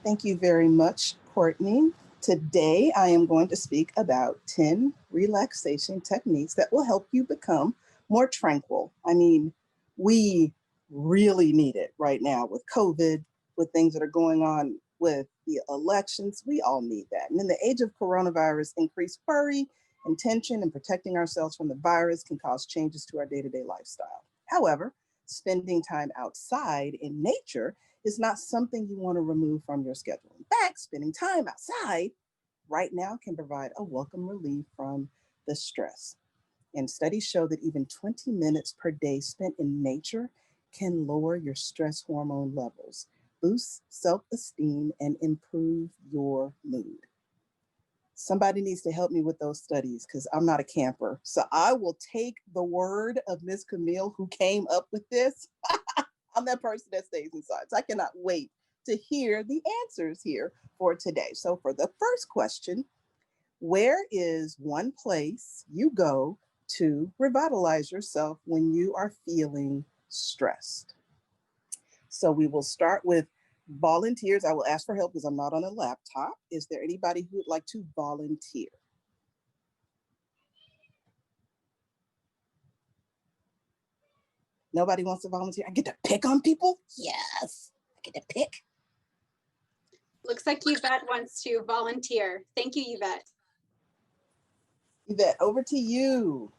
Thank you very much, Courtney. Today, I am going to speak about 10 relaxation techniques that will help you become more tranquil. I mean, we really need it right now with COVID, with things that are going on with the elections. We all need that. And in the age of coronavirus, increased worry and tension and protecting ourselves from the virus can cause changes to our day to day lifestyle. However, spending time outside in nature is not something you want to remove from your schedule. In fact, spending time outside right now can provide a welcome relief from the stress. And studies show that even 20 minutes per day spent in nature can lower your stress hormone levels, boost self esteem, and improve your mood. Somebody needs to help me with those studies because I'm not a camper. So I will take the word of Miss Camille, who came up with this. I'm that person that stays inside. So I cannot wait to hear the answers here for today. So, for the first question, where is one place you go to revitalize yourself when you are feeling stressed? So, we will start with volunteers. I will ask for help because I'm not on a laptop. Is there anybody who would like to volunteer? Nobody wants to volunteer. I get to pick on people? Yes, I get to pick. Looks like Yvette wants to volunteer. Thank you, Yvette. Yvette, over to you.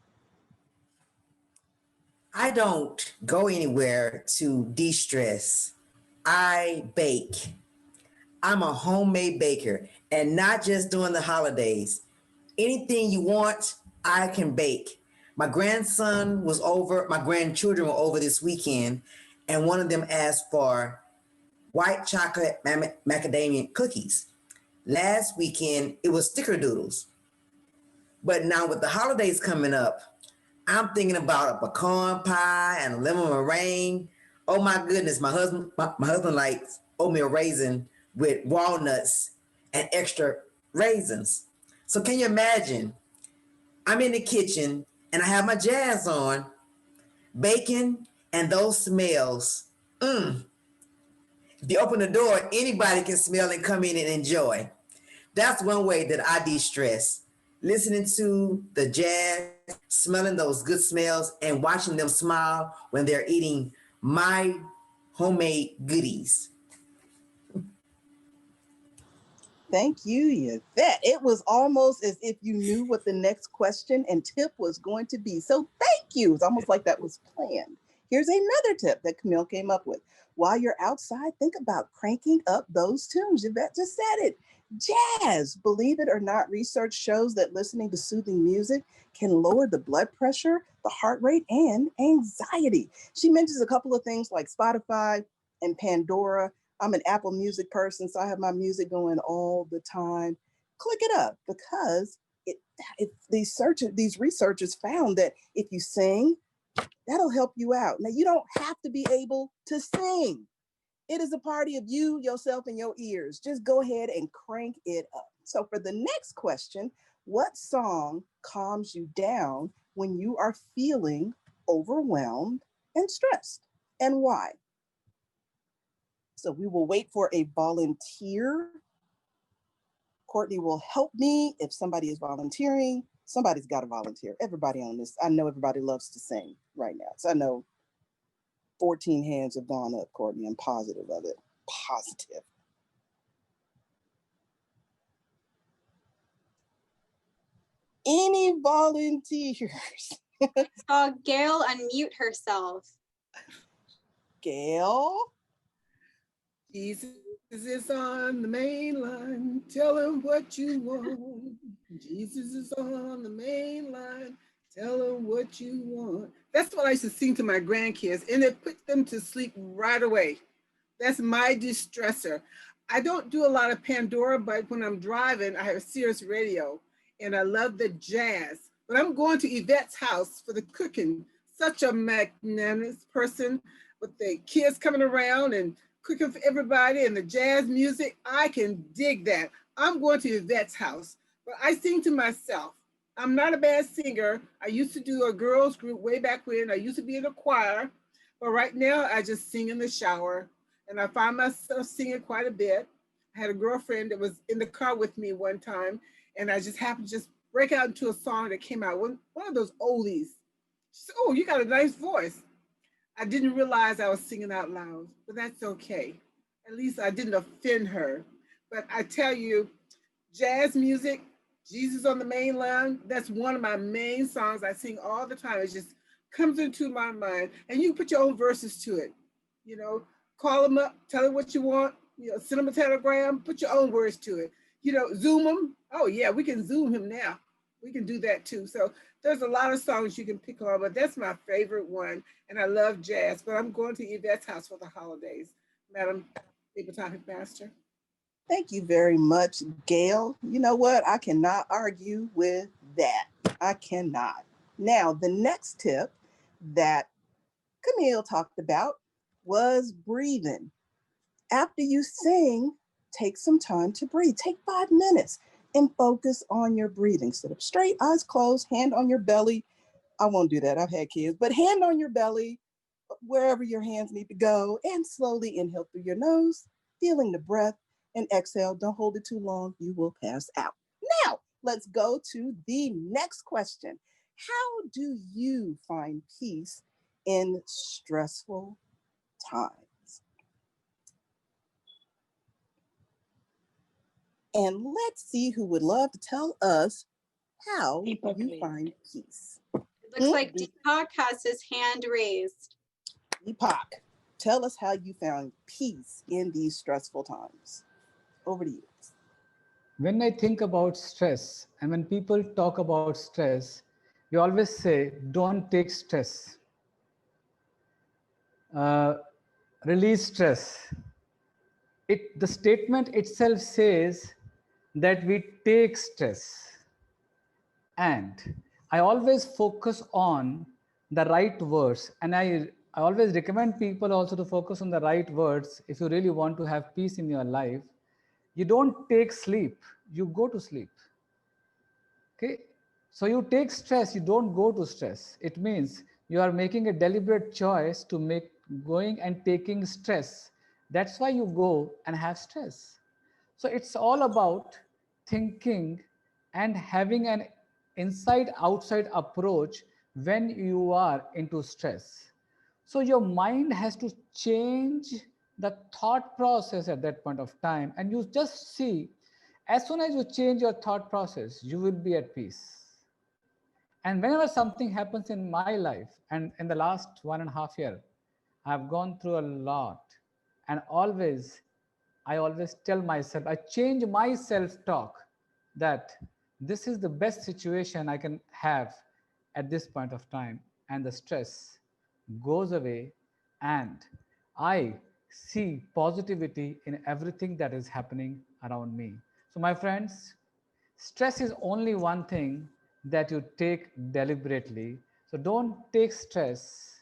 I don't go anywhere to de stress. I bake. I'm a homemade baker and not just during the holidays. Anything you want, I can bake. My grandson was over, my grandchildren were over this weekend, and one of them asked for white chocolate macadamia cookies. Last weekend, it was snickerdoodles. But now with the holidays coming up, I'm thinking about a pecan pie and a lemon meringue. Oh my goodness, my husband likes oatmeal raisin with walnuts and extra raisins. So can you imagine? I'm in the kitchen and I have my jazz on, baking, and those smells. If you open the door, anybody can smell and come in and enjoy. That's one way that I de-stress. Listening to the jazz, smelling those good smells, and watching them smile when they're eating my homemade goodies. Thank you, Yvette. It was almost as if you knew what the next question and tip was going to be. So thank you. It's almost like that was planned. Here's another tip that Camille came up with. While you're outside, think about cranking up those tunes. Yvette just said it. Jazz. Believe it or not, research shows that listening to soothing music can lower the blood pressure, the heart rate, and anxiety. She mentions a couple of things like Spotify and Pandora. I'm an Apple Music person, so I have my music going all the time. Click it up because these researchers found that if you sing, that'll help you out. Now you don't have to be able to sing. It is a party of you, yourself, and your ears. Just go ahead and crank it up. So for the next question, what song calms you down when you are feeling overwhelmed and stressed, and why? So we will wait for a volunteer. Courtney will help me if somebody is volunteering. Somebody's got to volunteer. Everybody on this, I know everybody loves to sing right now. So I know 14 hands have gone up, Courtney. I'm positive of it. Positive. Any volunteers? I saw Gail unmute herself. Gail? Jesus is on the main line. Tell him what you want. Jesus is on the main line. Tell him what you want. That's what I used to sing to my grandkids, and it put them to sleep right away. That's my distressor. I don't do a lot of Pandora, but when I'm driving, I have Sirius Radio, and I love the jazz. But I'm going to Yvette's house for the cooking. Such a magnanimous person with the kids coming around and cooking for everybody and the jazz music. I can dig that. I'm going to Yvette's house, but I sing to myself. I'm not a bad singer. I used to do a girls group way back when. I used to be in a choir, but right now I just sing in the shower, and I find myself singing quite a bit. I had a girlfriend that was in the car with me one time, and I just happened to just break out into a song that came out, one of those oldies. She said, "Oh, you got a nice voice." I didn't realize I was singing out loud, but that's okay. At least I didn't offend her. But I tell you, jazz music, Jesus on the Main Line, that's one of my main songs I sing all the time. It just comes into my mind. And you can put your own verses to it. You know, call them up, tell them what you want, send them a telegram, put your own words to it. Zoom them. Oh, yeah, we can Zoom him now. We can do that too. So there's a lot of songs you can pick on, but that's my favorite one. And I love jazz, but I'm going to Yvette's house for the holidays. Madam Paper Topic Master. Thank you very much, Gail. You know what? I cannot argue with that. I cannot. Now, the next tip that Camille talked about was breathing. After you sing, take some time to breathe. Take 5 minutes and focus on your breathing. Sit up straight, eyes closed, hand on your belly. I won't do that. I've had kids, but hand on your belly, wherever your hands need to go, and slowly inhale through your nose, feeling the breath, and exhale. Don't hold it too long. You will pass out. Now, let's go to the next question. How do you find peace in stressful times? And let's see who would love to tell us how Deepak, you please. find peace. It looks like Deepak has his hand raised. Deepak, tell us how you found peace in these stressful times. Over to you. When I think about stress, and when people talk about stress, we always say, don't take stress. Release stress. The statement itself says that we take stress. And I always focus on the right words. And I always recommend people also to focus on the right words if you really want to have peace in your life. You don't take sleep, you go to sleep. Okay, so you take stress, you don't go to stress. It means you are making a deliberate choice to make going and taking stress. That's why you go and have stress. So it's all about thinking and having an inside outside approach when you are into stress. So your mind has to change the thought process at that point of time, and you just see, as soon as you change your thought process, you will be at peace. And whenever something happens in my life, and in the last 1.5 years, I've gone through a lot, and I always tell myself, I change my self-talk that this is the best situation I can have at this point of time, and the stress goes away, and I see positivity in everything that is happening around me. So my friends, stress is only one thing that you take deliberately. So don't take stress,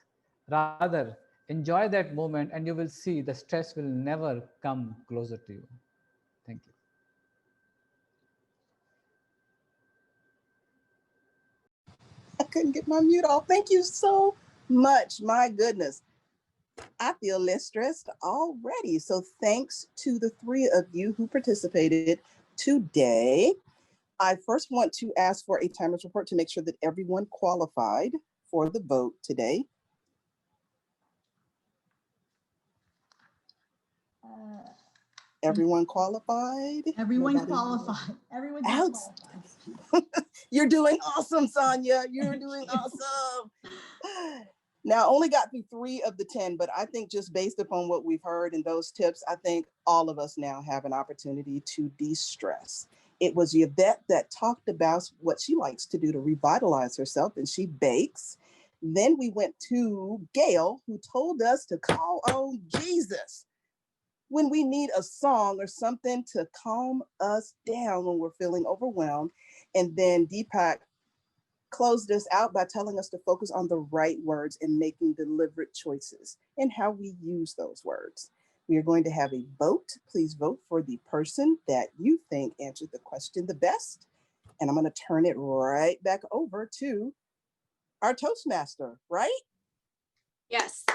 rather enjoy that moment, and you will see the stress will never come closer to you. Thank you. I couldn't get my mute off. Thank you so much. My goodness. I feel less stressed already. So thanks to the 3 of you who participated today. I first want to ask for a timers report to make sure that everyone qualified for the vote today. Everyone qualified? Everyone Nobody? qualified. Everyone did Alex. qualify. You're doing awesome, Sonia. You're doing awesome. Now, I only got through 3 of the 10, but I think just based upon what we've heard in those tips, I think all of us now have an opportunity to de-stress. It was Yvette that talked about what she likes to do to revitalize herself, and she bakes. Then we went to Gail, who told us to call on Jesus when we need a song or something to calm us down when we're feeling overwhelmed. And then Deepak closed us out by telling us to focus on the right words and making deliberate choices and how we use those words. We are going to have a vote. Please vote for the person that you think answered the question the best. And I'm going to turn it right back over to our Toastmaster, right? Yes.